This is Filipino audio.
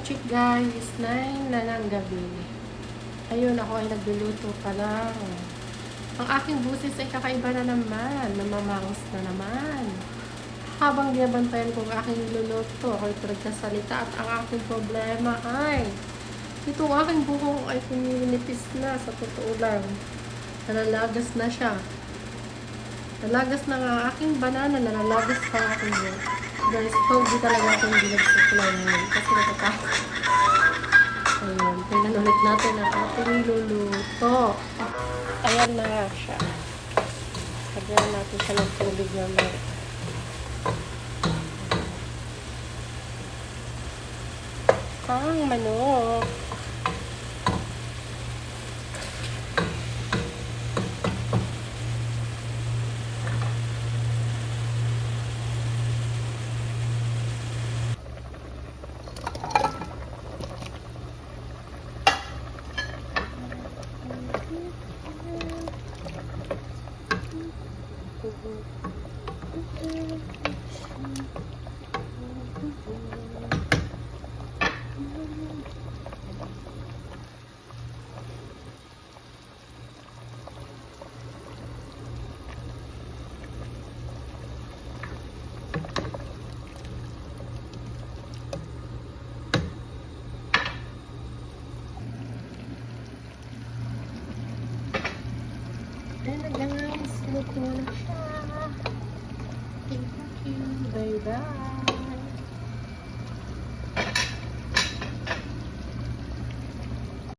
check guys, 9 na ng gabi. Ayun, ako ay nagluluto pa lang. Ang aking busis ay kakaiba na naman. Namamangos na naman. Habang binabantayan ko ang aking niluluto, ako'y nagsasalita at ang aking problema ay itong aking buhok ay puminipis na sa totoo lang. Nalalagas na siya. Nalagas na nga ang aking banana, nalalagas pa ang aking buhok. Guys, hindi talaga ako hindi nagsukulay ngayon kasi natatakot. Ayan, tingnan ulit natin ang ating niluluto. Ayan na nga siya. Lagyan natin siya ng tubig naman. Ang manok. Ayan na guys, luto na siya. Thank you. Bye bye.